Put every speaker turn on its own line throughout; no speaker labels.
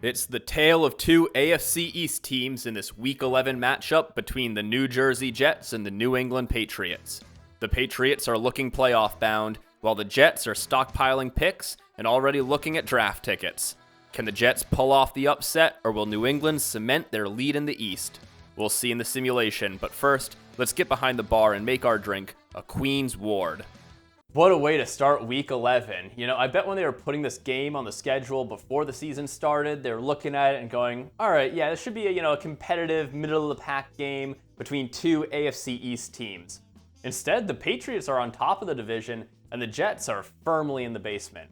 It's the tale of two AFC East teams in this Week 11 matchup between the New Jersey Jets and the New England Patriots. The Patriots are looking playoff bound, while the Jets are stockpiling picks and already looking at draft tickets. Can the Jets pull off the upset, or will New England cement their lead in the East? We'll see in the simulation, but first, let's get behind the bar and make our drink a Queen's Ward. What a way to start Week 11. You know, I bet when they were putting this game on the schedule before the season started, they were looking at it and going, all right, yeah, this should be a competitive, middle-of-the-pack game between two AFC East teams. Instead, the Patriots are on top of the division, and the Jets are firmly in the basement.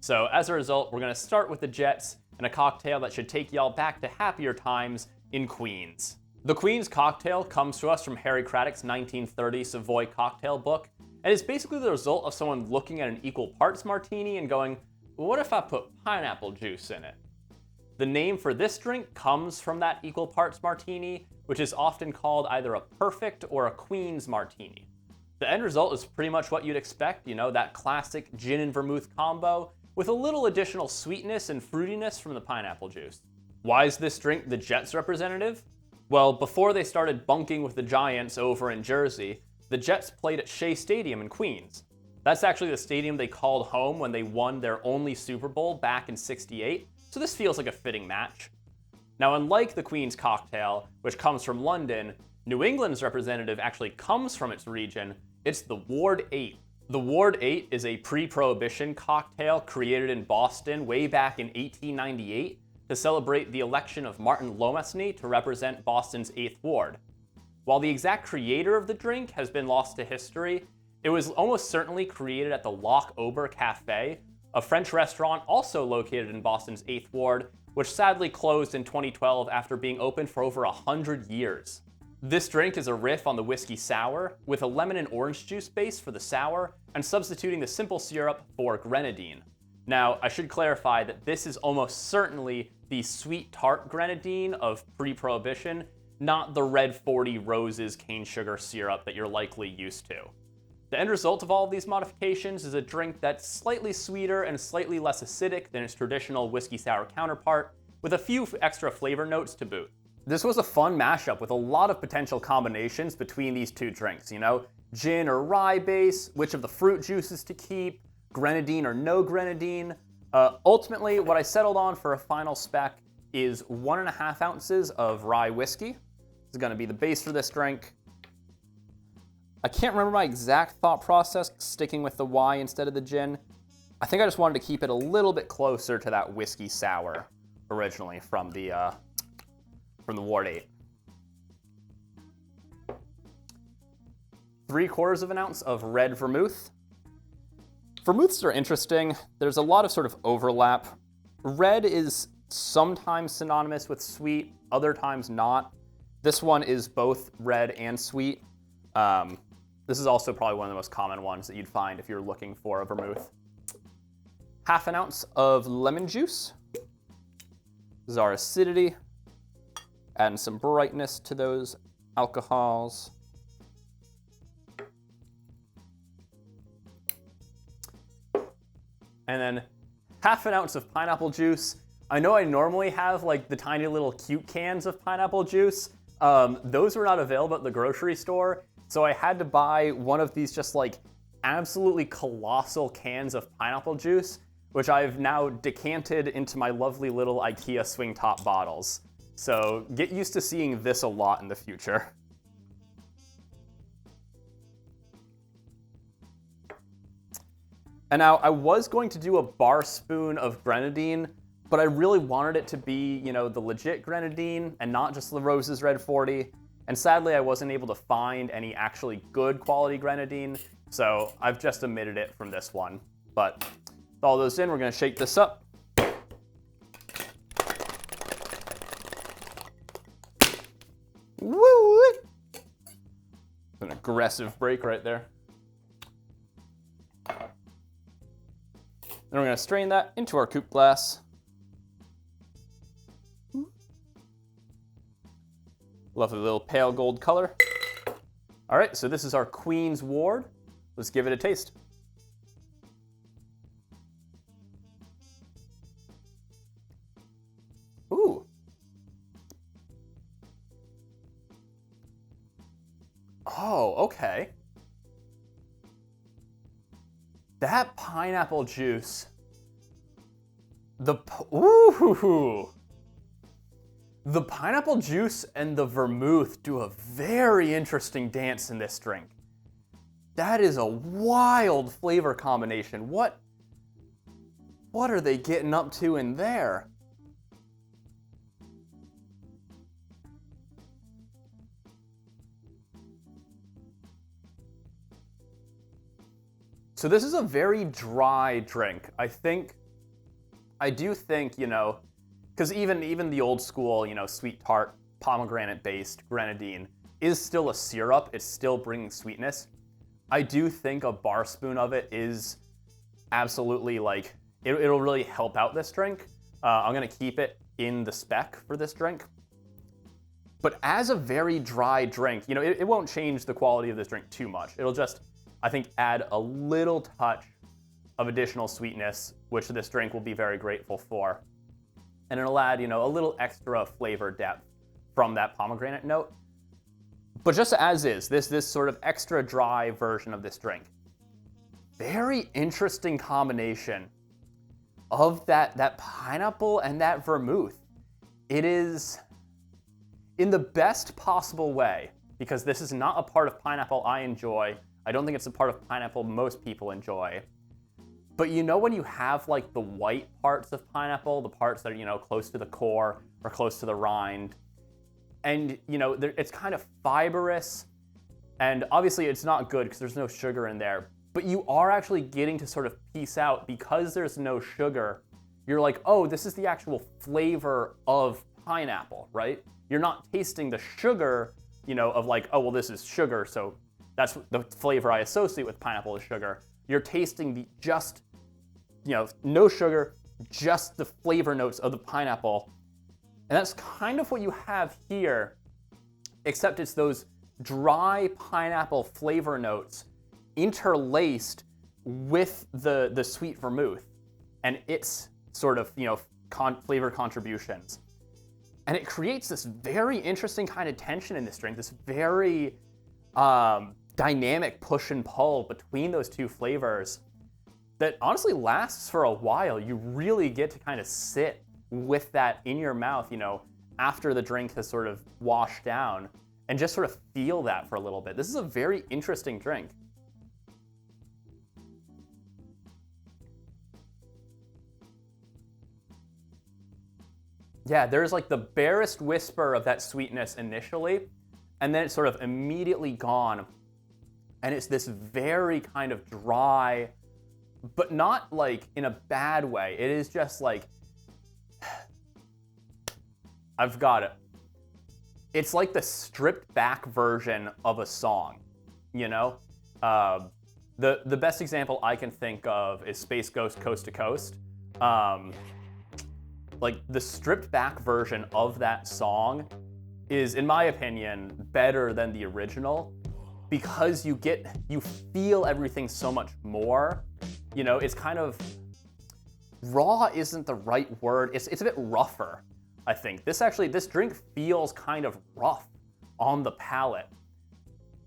So as a result, we're going to start with the Jets and a cocktail that should take y'all back to happier times in Queens. The Queen's cocktail comes to us from Harry Craddock's 1930 Savoy cocktail book, and it's basically the result of someone looking at an equal parts martini and going, what if I put pineapple juice in it? The name for this drink comes from that equal parts martini, which is often called either a perfect or a Queen's martini. The end result is pretty much what you'd expect, that classic gin and vermouth combo with a little additional sweetness and fruitiness from the pineapple juice. Why is this drink the Jets representative? Well, before they started bunking with the Giants over in Jersey, the Jets played at Shea Stadium in Queens. That's actually the stadium they called home when they won their only Super Bowl back in '68, so this feels like a fitting match. Now, unlike the Queen's cocktail, which comes from London, New England's representative actually comes from its region. It's the Ward 8. The Ward 8 is a pre-prohibition cocktail created in Boston way back in 1898 to celebrate the election of Martin Lomasney to represent Boston's 8th Ward. While the exact creator of the drink has been lost to history, it was almost certainly created at the Loch Ober Cafe, a French restaurant also located in Boston's 8th Ward, which sadly closed in 2012 after being open for over 100 years. This drink is a riff on the whiskey sour, with a lemon and orange juice base for the sour, and substituting the simple syrup for Grenadine. Now, I should clarify that this is almost certainly the sweet tart Grenadine of pre-prohibition, not the Red 40 Roses cane sugar syrup that you're likely used to. The end result of all of these modifications is a drink that's slightly sweeter and slightly less acidic than its traditional whiskey sour counterpart, with a few extra flavor notes to boot. This was a fun mashup with a lot of potential combinations between these two drinks, gin or rye base, which of the fruit juices to keep, Grenadine or no Grenadine. Ultimately, what I settled on for a final spec is 1.5 ounces of rye whiskey. This is going to be the base for this drink. I can't remember my exact thought process sticking with the Y instead of the gin. I think I just wanted to keep it a little bit closer to that whiskey sour originally from the Ward 8. 3/4 of an ounce of red vermouth. Vermouths are interesting. There's a lot of sort of overlap. Red is sometimes synonymous with sweet, other times not. This one is both red and sweet. This is also probably one of the most common ones that you'd find if you're looking for a vermouth. 1/2 ounce of lemon juice. This is our acidity. Adding some brightness to those alcohols. And then 1/2 ounce of pineapple juice. I know I normally have the tiny little cute cans of pineapple juice. Those were not available at the grocery store, so I had to buy one of these just absolutely colossal cans of pineapple juice, which I've now decanted into my lovely little IKEA swing top bottles. So get used to seeing this a lot in the future. And now I was going to do a bar spoon of Grenadine, but I really wanted it to be, the legit Grenadine and not just the Rose's Red 40. And sadly, I wasn't able to find any actually good quality Grenadine, so I've just omitted it from this one. But with all those in, we're going to shake this up. Woo! An aggressive break right there. Then we're going to strain that into our coupe glass. Lovely little pale gold color. All right, so this is our Queen's Ward. Let's give it a taste. Ooh. Oh, okay. That pineapple juice. Ooh. The pineapple juice and the vermouth do a very interesting dance in this drink. That is a wild flavor combination. What are they getting up to in there? So this is a very dry drink. I do think, because even the old school, sweet tart, pomegranate-based Grenadine is still a syrup. It's still bringing sweetness. I do think a bar spoon of it is absolutely it'll really help out this drink. I'm gonna keep it in the spec for this drink. But as a very dry drink, it won't change the quality of this drink too much. It'll just, I think, add a little touch of additional sweetness, which this drink will be very grateful for. And it'll add, a little extra flavor depth from that pomegranate note. But just as is, this sort of extra dry version of this drink. Very interesting combination of that pineapple and that vermouth. It is, in the best possible way, because this is not a part of pineapple I enjoy. I don't think it's a part of pineapple most people enjoy. But when you have the white parts of pineapple, the parts that are, close to the core or close to the rind, and, it's kind of fibrous, and obviously it's not good because there's no sugar in there, but you are actually getting to sort of piece out, because there's no sugar, you're like, oh, this is the actual flavor of pineapple, right? You're not tasting the sugar, of oh, well, this is sugar, so that's the flavor I associate with pineapple is sugar. You're tasting no sugar, just the flavor notes of the pineapple. And that's kind of what you have here, except it's those dry pineapple flavor notes interlaced with the sweet vermouth and its sort of, flavor contributions. And it creates this very interesting kind of tension in this drink, this very dynamic push and pull between those two flavors that honestly lasts for a while. You really get to kind of sit with that in your mouth, after the drink has sort of washed down, and just sort of feel that for a little bit. This is a very interesting drink. Yeah, there's the barest whisper of that sweetness initially, and then it's sort of immediately gone. And it's this very kind of dry, but not in a bad way. It is just I've got it. It's like the stripped back version of a song, The best example I can think of is Space Ghost Coast to Coast. The stripped back version of that song is, in my opinion, better than the original, because you feel everything so much more. It's kind of, raw isn't the right word. It's a bit rougher, I think. This drink feels kind of rough on the palate.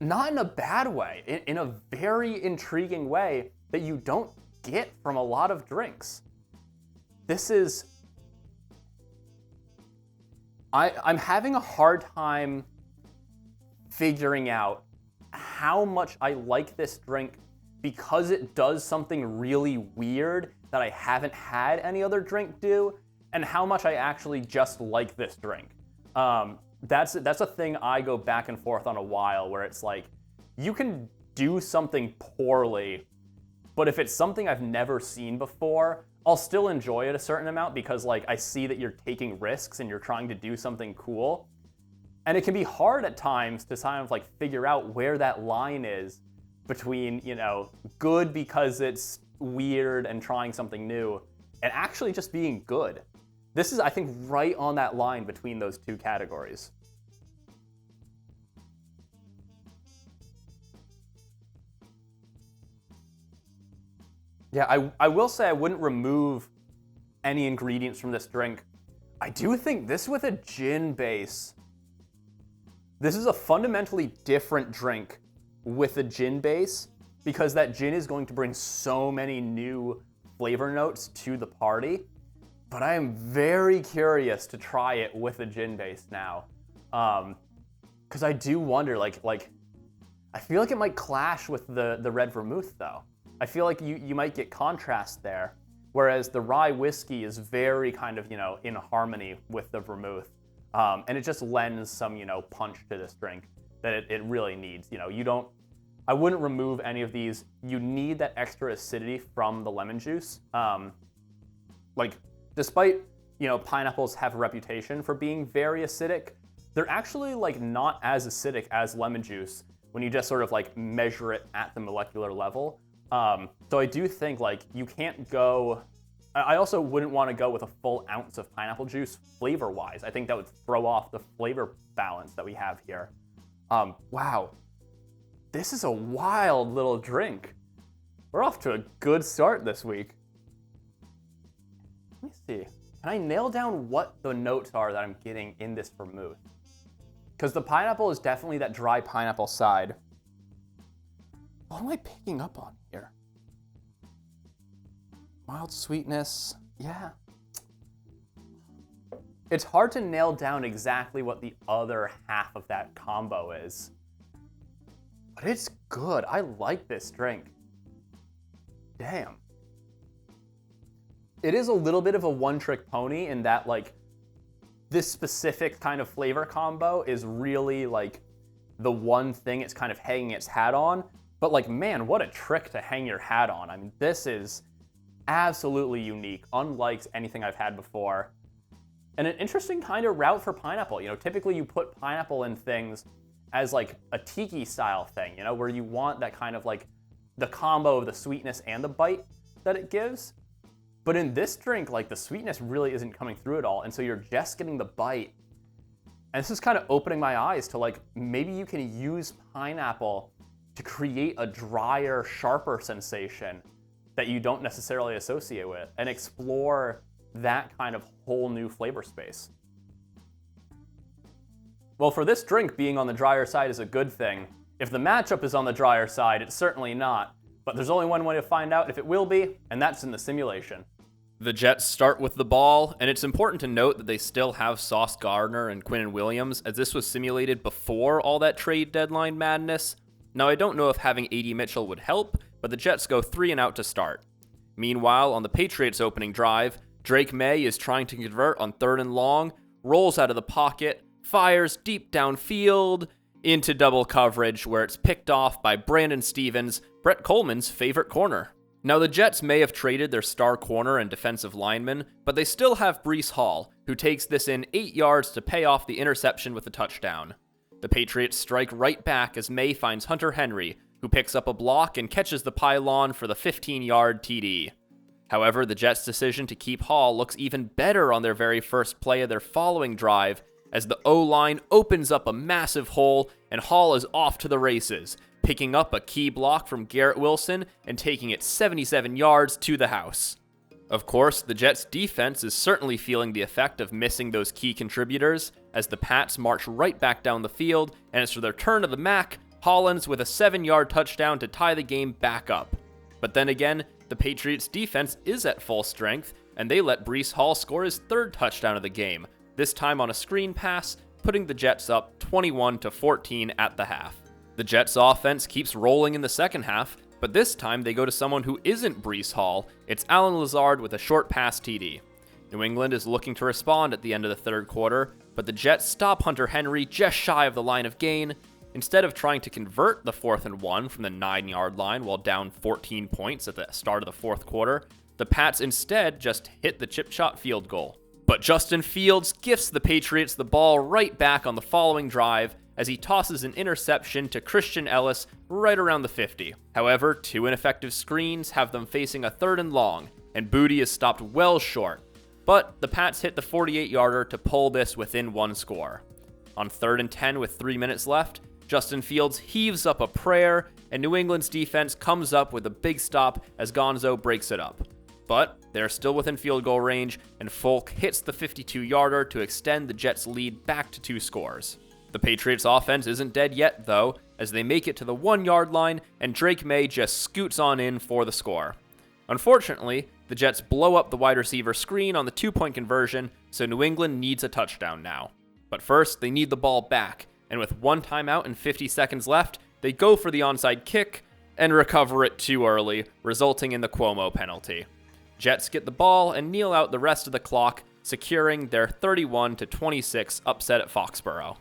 Not in a bad way, in a very intriguing way that you don't get from a lot of drinks. I'm having a hard time figuring out how much I like this drink because it does something really weird that I haven't had any other drink do, and how much I actually just like this drink. That's a thing I go back and forth on a while, where it's you can do something poorly, but if it's something I've never seen before, I'll still enjoy it a certain amount, because I see that you're taking risks and you're trying to do something cool. And it can be hard at times to kind of figure out where that line is between, good because it's weird and trying something new, and actually just being good. This is, I think, right on that line between those two categories. Yeah, I will say I wouldn't remove any ingredients from this drink. I do think this with a gin base, this is a fundamentally different drink with a gin base because that gin is going to bring so many new flavor notes to the party. But I am very curious to try it with a gin base now. Because I do wonder, like I feel like it might clash with the red vermouth though. I feel like you might get contrast there, whereas the rye whiskey is very kind of, in harmony with the vermouth. And it just lends some, punch to this drink that it really needs. I wouldn't remove any of these. You need that extra acidity from the lemon juice. Despite, pineapples have a reputation for being very acidic, they're actually not as acidic as lemon juice when you just sort of measure it at the molecular level. So I do think you can't go, I also wouldn't want to go with a full ounce of pineapple juice flavor-wise. I think that would throw off the flavor balance that we have here. Wow, this is a wild little drink. We're off to a good start this week. Let me see, can I nail down what the notes are that I'm getting in this vermouth? Because the pineapple is definitely that dry pineapple side. What am I picking up on here? Mild sweetness, yeah. It's hard to nail down exactly what the other half of that combo is. But it's good. I like this drink. Damn. It is a little bit of a one-trick pony in that this specific kind of flavor combo is really the one thing it's kind of hanging its hat on. But man, what a trick to hang your hat on. I mean, this is absolutely unique, unlike anything I've had before. And an interesting kind of route for pineapple. Typically you put pineapple in things as a tiki style thing, where you want that kind of the combo of the sweetness and the bite that it gives. But in this drink, the sweetness really isn't coming through at all. And so you're just getting the bite. And this is kind of opening my eyes to maybe you can use pineapple to create a drier, sharper sensation that you don't necessarily associate with and explore that kind of whole new flavor space. Well, for this drink, being on the drier side is a good thing. If the matchup is on the drier side, it's certainly not. But there's only one way to find out if it will be, and that's in the simulation. The Jets start with the ball, and it's important to note that they still have Sauce Gardner and Quinnen Williams, as this was simulated before all that trade deadline madness. Now, I don't know if having A.D. Mitchell would help, but the Jets go 3 and out to start. Meanwhile, on the Patriots' opening drive, Drake May is trying to convert on 3rd and long, rolls out of the pocket, fires deep downfield into double coverage, where it's picked off by Brandon Stevens, Brett Coleman's favorite corner. Now, the Jets may have traded their star corner and defensive lineman, but they still have Breece Hall, who takes this in 8 yards to pay off the interception with a touchdown. The Patriots strike right back as May finds Hunter Henry, who picks up a block and catches the pylon for the 15-yard TD. However, the Jets' decision to keep Hall looks even better on their very first play of their following drive, as the O-line opens up a massive hole and Hall is off to the races, picking up a key block from Garrett Wilson and taking it 77 yards to the house. Of course, the Jets' defense is certainly feeling the effect of missing those key contributors, as the Pats march right back down the field, and it's for their turn to the MAC, Hollins with a 7-yard touchdown to tie the game back up. But then again, the Patriots' defense is at full strength, and they let Breece Hall score his 3rd touchdown of the game, this time on a screen pass, putting the Jets up 21-14 at the half. The Jets' offense keeps rolling in the second half, but this time they go to someone who isn't Breece Hall. It's Allen Lazard with a short pass TD. New England is looking to respond at the end of the 3rd quarter, but the Jets stop Hunter Henry just shy of the line of gain. Instead of trying to convert the 4th and 1 from the 9-yard line while down 14 points at the start of the 4th quarter, the Pats instead just hit the chip shot field goal. But Justin Fields gifts the Patriots the ball right back on the following drive as he tosses an interception to Christian Ellis right around the 50. However, 2 ineffective screens have them facing a 3rd and long, and Booty is stopped well short. But the Pats hit the 48-yarder to pull this within 1 score. On 3rd and 10 with 3 minutes left, Justin Fields heaves up a prayer, and New England's defense comes up with a big stop as Gonzo breaks it up. But they are still within field goal range, and Folk hits the 52-yarder to extend the Jets' lead back to 2 scores. The Patriots' offense isn't dead yet, though, as they make it to the 1-yard line, and Drake May just scoots on in for the score. Unfortunately, the Jets blow up the wide receiver screen on the 2-point conversion, so New England needs a touchdown now. But first, they need the ball back, and with 1 timeout and 50 seconds left, they go for the onside kick and recover it too early, resulting in the Cuomo penalty. Jets get the ball and kneel out the rest of the clock, securing their 31-26 upset at Foxborough.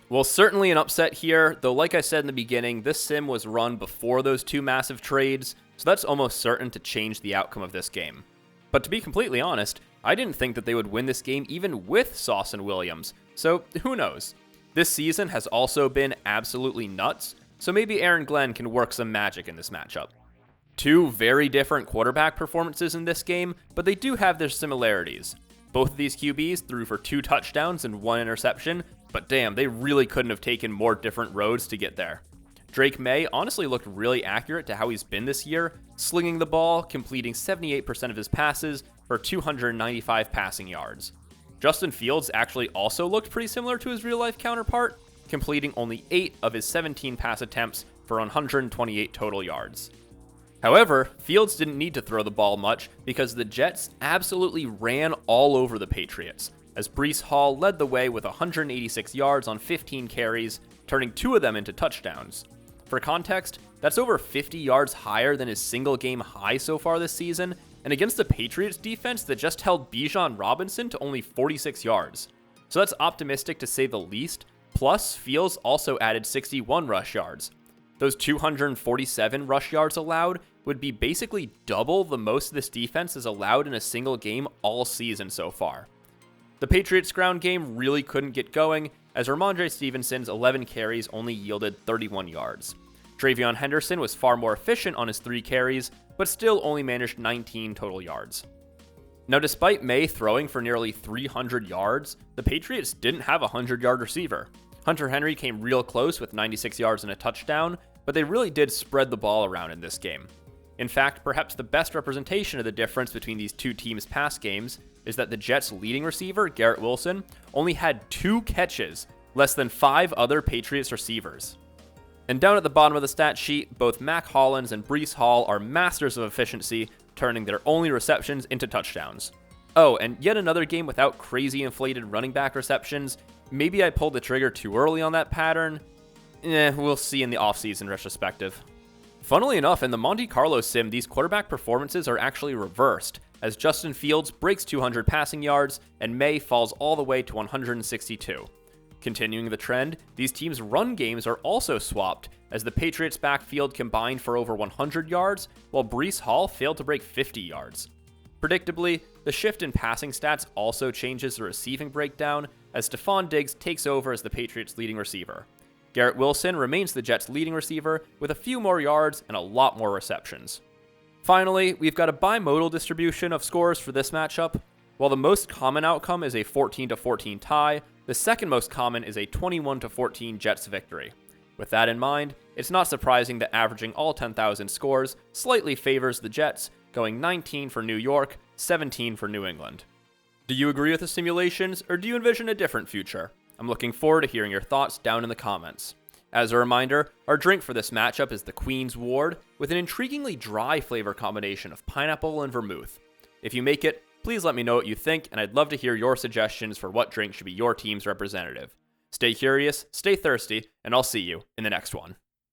Well, certainly an upset here, though like I said in the beginning, this sim was run before those 2 massive trades, so that's almost certain to change the outcome of this game. But to be completely honest, I didn't think that they would win this game even with Sauce and Williams, so who knows? This season has also been absolutely nuts, so maybe Aaron Glenn can work some magic in this matchup. 2 very different quarterback performances in this game, but they do have their similarities. Both of these QBs threw for 2 touchdowns and 1 interception, but damn, they really couldn't have taken more different roads to get there. Drake May honestly looked really accurate to how he's been this year, slinging the ball, completing 78% of his passes for 295 passing yards. Justin Fields actually also looked pretty similar to his real-life counterpart, completing only 8 of his 17 pass attempts for 128 total yards. However, Fields didn't need to throw the ball much because the Jets absolutely ran all over the Patriots, as Breece Hall led the way with 186 yards on 15 carries, turning 2 of them into touchdowns. For context, that's over 50 yards higher than his single-game high so far this season, and against the Patriots defense that just held Bijan Robinson to only 46 yards. So that's optimistic to say the least, plus Fields also added 61 rush yards. Those 247 rush yards allowed would be basically double the most this defense has allowed in a single game all season so far. The Patriots' ground game really couldn't get going, as Ramondre Stevenson's 11 carries only yielded 31 yards. Travion Henderson was far more efficient on his 3 carries, but still only managed 19 total yards. Now, despite May throwing for nearly 300 yards, the Patriots didn't have a 100-yard receiver. Hunter Henry came real close with 96 yards and a touchdown, but they really did spread the ball around in this game. In fact, perhaps the best representation of the difference between these 2 teams' pass games is that the Jets' leading receiver, Garrett Wilson, only had 2 catches, less than 5 other Patriots receivers. And down at the bottom of the stat sheet, both Mac Hollins and Breece Hall are masters of efficiency, turning their only receptions into touchdowns. Oh, and yet another game without crazy inflated running back receptions. Maybe I pulled the trigger too early on that pattern. We'll see in the offseason retrospective. Funnily enough, in the Monte Carlo sim, these quarterback performances are actually reversed, as Justin Fields breaks 200 passing yards and May falls all the way to 162. Continuing the trend, these teams' run games are also swapped, as the Patriots' backfield combined for over 100 yards, while Breece Hall failed to break 50 yards. Predictably, the shift in passing stats also changes the receiving breakdown, as Stephon Diggs takes over as the Patriots' leading receiver. Garrett Wilson remains the Jets' leading receiver with a few more yards and a lot more receptions. Finally, we've got a bimodal distribution of scores for this matchup. While the most common outcome is a 14-14 tie, the second most common is a 21-14 Jets victory. With that in mind, it's not surprising that averaging all 10,000 scores slightly favors the Jets, going 19 for New York, 17 for New England. Do you agree with the simulations, or do you envision a different future? I'm looking forward to hearing your thoughts down in the comments. As a reminder, our drink for this matchup is the Queen's Ward, with an intriguingly dry flavor combination of pineapple and vermouth. If you make it, please let me know what you think, and I'd love to hear your suggestions for what drink should be your team's representative. Stay curious, stay thirsty, and I'll see you in the next one.